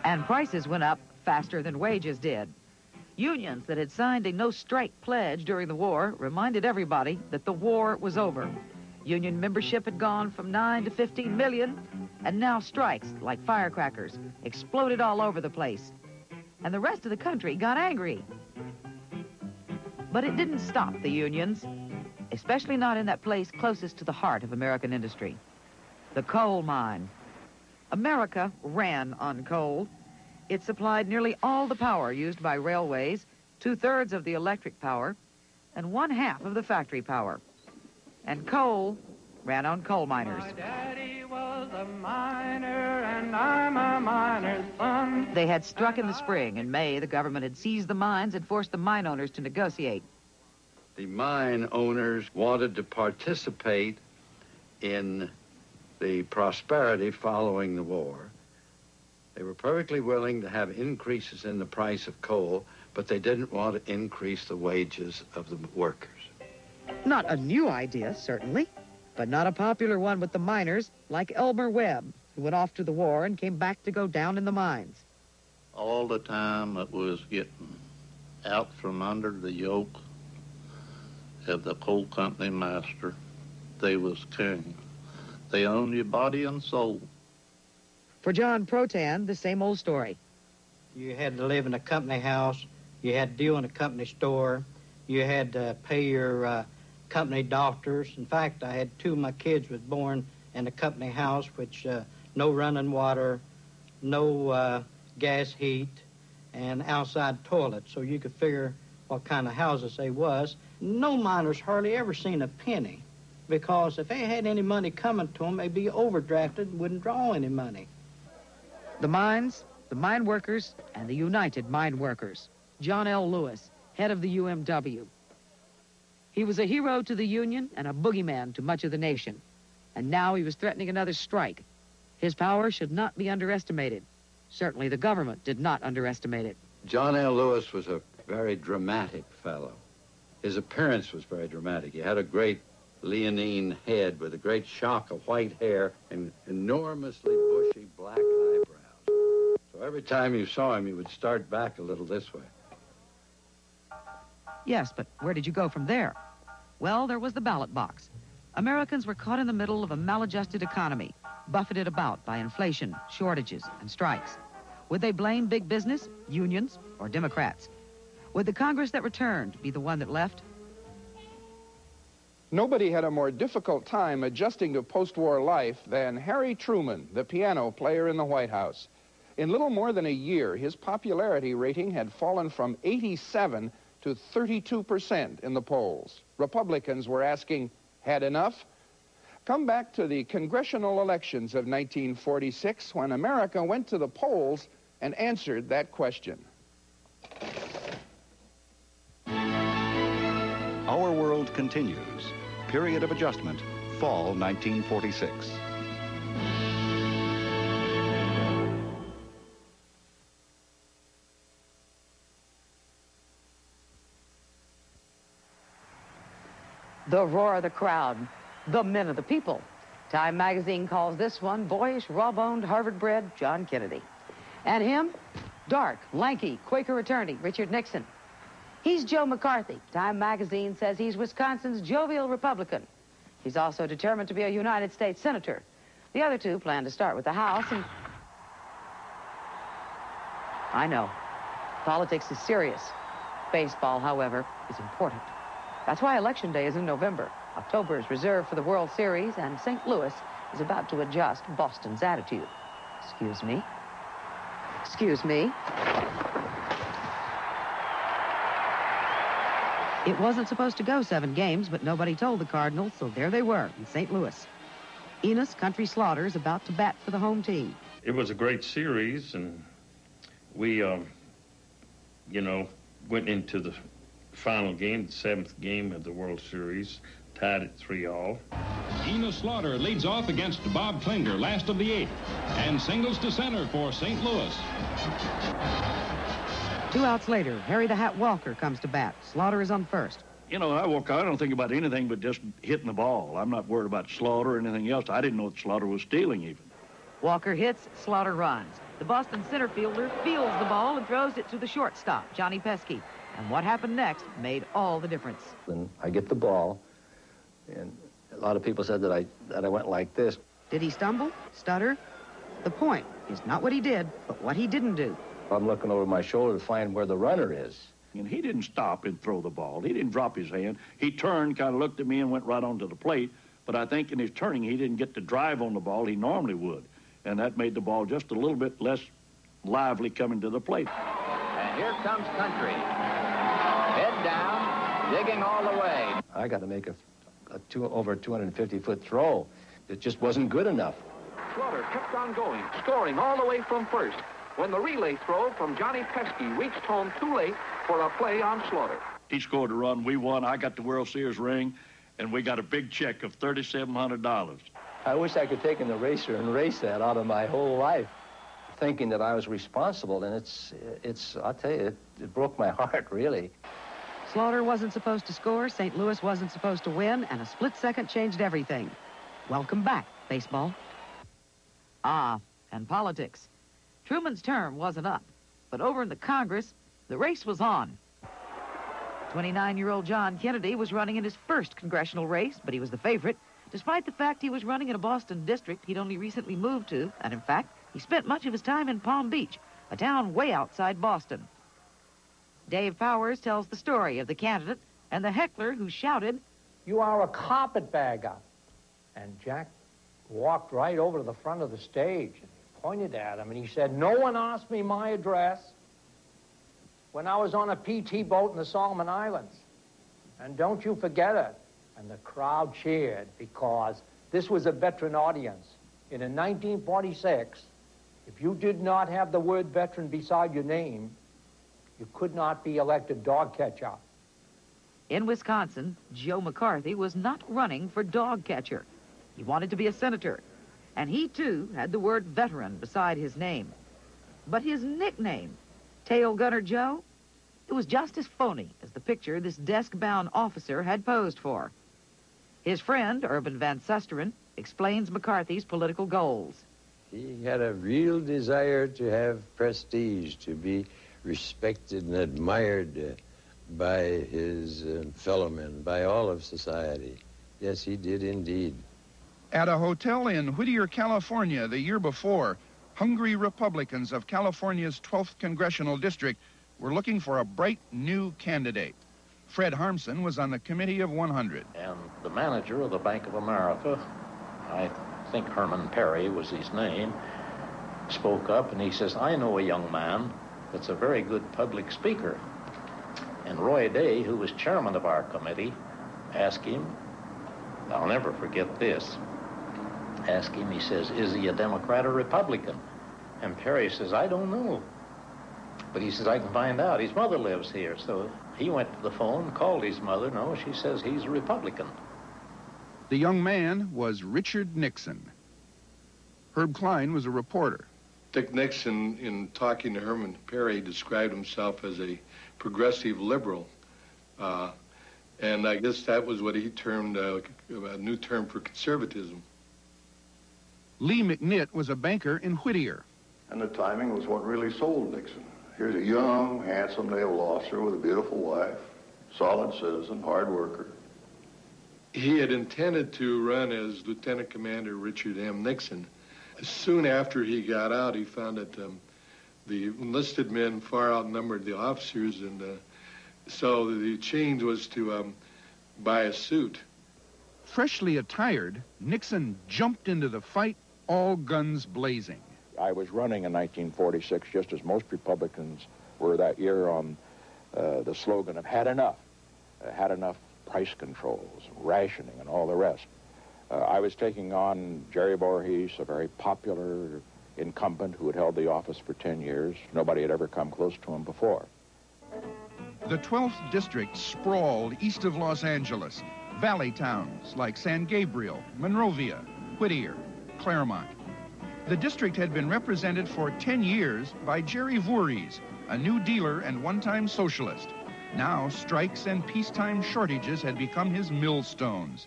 And prices went up faster than wages did. Unions that had signed a no-strike pledge during the war reminded everybody that the war was over. Union membership had gone from 9 to 15 million, and now strikes, like firecrackers, exploded all over the place. And the rest of the country got angry. But it didn't stop the unions, especially not in that place closest to the heart of American industry, the coal mine. America ran on coal. It supplied nearly all the power used by railways, 2/3 of the electric power, and 1/2 of the factory power. And coal ran on coal miners. My daddy was a miner, and I'm a miner's son. They had struck in the spring. In May, the government had seized the mines and forced the mine owners to negotiate. The mine owners wanted to participate in the prosperity following the war. They were perfectly willing to have increases in the price of coal, but they didn't want to increase the wages of the workers. Not a new idea, certainly, but not a popular one with the miners like Elmer Webb, who went off to the war and came back to go down in the mines. All the time it was getting out from under the yoke of the coal company master. They was king. They owned your body and soul. For John Protan, the same old story. You had to live in a company house. You had to deal in a company store. You had to pay your company doctors. In fact, I had 2 of my kids was born in a company house, which no running water, no gas heat, and outside toilets. So you could figure what kind of houses they was. No miners hardly ever seen a penny, because if they had any money coming to them, they'd be overdrafted and wouldn't draw any money. The mines, the mine workers, and the United Mine Workers. John L. Lewis, head of the UMW. He was a hero to the union and a boogeyman to much of the nation. And now he was threatening another strike. His power should not be underestimated. Certainly the government did not underestimate it. John L. Lewis was a very dramatic fellow. His appearance was very dramatic. He had a great leonine head with a great shock of white hair and enormously bushy black eyebrows. So every time you saw him, you would start back a little this way. Yes, but where did you go from there? Well, there was the ballot box. Americans were caught in the middle of a maladjusted economy, buffeted about by inflation, shortages, and strikes. Would they blame big business, unions, or Democrats? Would the Congress that returned be the one that left? Nobody had a more difficult time adjusting to post-war life than Harry Truman, the piano player in the White House. In little more than a year, his popularity rating had fallen from 87 to 32% in the polls. Republicans were asking, had enough? Come back to the congressional elections of 1946 when America went to the polls and answered that question. Our world continues. Period of adjustment, fall 1946. The roar of the crowd, the men of the people. Time magazine calls this one boyish, raw-boned, Harvard-bred John Kennedy. And him, dark, lanky, Quaker attorney Richard Nixon. He's Joe McCarthy. Time magazine says he's Wisconsin's jovial Republican. He's also determined to be a United States senator. The other two plan to start with the House and... I know, politics is serious. Baseball, however, is important. That's why Election Day is in November. October is reserved for the World Series, and St. Louis is about to adjust Boston's attitude. Excuse me. Excuse me. It wasn't supposed to go 7 games, but nobody told the Cardinals, so there they were in St. Louis. Enos Country Slaughter is about to bat for the home team. It was a great series, and we, went into the final game, the 7th game of the World Series, tied at 3-all. Enos Slaughter leads off against Bob Klinger, last of the 8th, and singles to center for St. Louis. 2 outs later, Harry the Hat Walker comes to bat. Slaughter is on first. You know, I don't think about anything but just hitting the ball. I'm not worried about Slaughter or anything else. I didn't know that Slaughter was stealing even. Walker hits, Slaughter runs. The Boston center fielder fields the ball and throws it to the shortstop, Johnny Pesky. And what happened next made all the difference. Then I get the ball, and a lot of people said that I went like this. Did he stumble? Stutter? The point is not what he did, but what he didn't do. I'm looking over my shoulder to find where the runner is. And he didn't stop and throw the ball. He didn't drop his hand. He turned, kind of looked at me, and went right onto the plate. But I think in his turning, he didn't get the drive on the ball he normally would. And that made the ball just a little bit less lively coming to the plate. And here comes Country. Head down, digging all the way. I got to make over 250-foot throw. It just wasn't good enough. Slaughter kept on going, scoring all the way from first, when the relay throw from Johnny Pesky reached home too late for a play on Slaughter. He scored a run. We won. I got the World Series ring, and we got a big check of $3,700. I wish I could take an eraser and erase that out of my whole life, thinking that I was responsible, and I'll tell you, it broke my heart, really. Slaughter wasn't supposed to score, St. Louis wasn't supposed to win, and a split second changed everything. Welcome back, baseball. And politics. Truman's term wasn't up, but over in the Congress, the race was on. 29-year-old John Kennedy was running in his first congressional race, but he was the favorite, despite the fact he was running in a Boston district he'd only recently moved to, and in fact, he spent much of his time in Palm Beach, a town way outside Boston. Dave Powers tells the story of the candidate and the heckler who shouted, "You are a carpetbagger." And Jack walked right over to the front of the stage and pointed at him, and he said, "No one asked me my address when I was on a PT boat in the Solomon Islands. And don't you forget it." And the crowd cheered because this was a veteran audience. And in 1946, if you did not have the word veteran beside your name, you could not be elected dog catcher. In Wisconsin, Joe McCarthy was not running for dog catcher. He wanted to be a senator, and he, too, had the word veteran beside his name. But his nickname, Tail Gunner Joe, it was just as phony as the picture this desk-bound officer had posed for. His friend, Urban Van Susteren, explains McCarthy's political goals. He had a real desire to have prestige, to be respected and admired by his fellow men, by all of society. Yes, he did indeed. At a hotel in Whittier, California, the year before, hungry Republicans of California's 12th Congressional District were looking for a bright new candidate. Fred Harmson was on the committee of 100. And the manager of the Bank of America, I think Herman Perry was his name, spoke up and he says, "I know a young man that's a very good public speaker." And Roy Day, who was chairman of our committee, asked him, I'll never forget this, asked him, he says, "Is he a Democrat or Republican?" And Perry says, "I don't know." But he says, "I can find out. His mother lives here." So he went to the phone, called his mother. No, she says he's a Republican. The young man was Richard Nixon. Herb Klein was a reporter. Dick Nixon, in talking to Herman Perry, described himself as a progressive liberal. And I guess that was what he termed a new term for conservatism. Lee McNitt was a banker in Whittier. And the timing was what really sold Nixon. Here's a young, handsome naval officer with a beautiful wife, solid citizen, hard worker. He had intended to run as Lieutenant Commander Richard M. Nixon. Soon after he got out, he found that the enlisted men far outnumbered the officers, and so the change was to buy a suit. Freshly attired, Nixon jumped into the fight, all guns blazing. I was running in 1946, just as most Republicans were that year, on the slogan of had enough price controls, rationing, and all the rest. I was taking on Jerry Voorhees, a very popular incumbent who had held the office for 10 years. Nobody had ever come close to him before. The 12th District sprawled east of Los Angeles. Valley towns like San Gabriel, Monrovia, Whittier, Claremont. The district had been represented for 10 years by Jerry Voorhees, a New Dealer and one-time socialist. Now, strikes and peacetime shortages had become his millstones.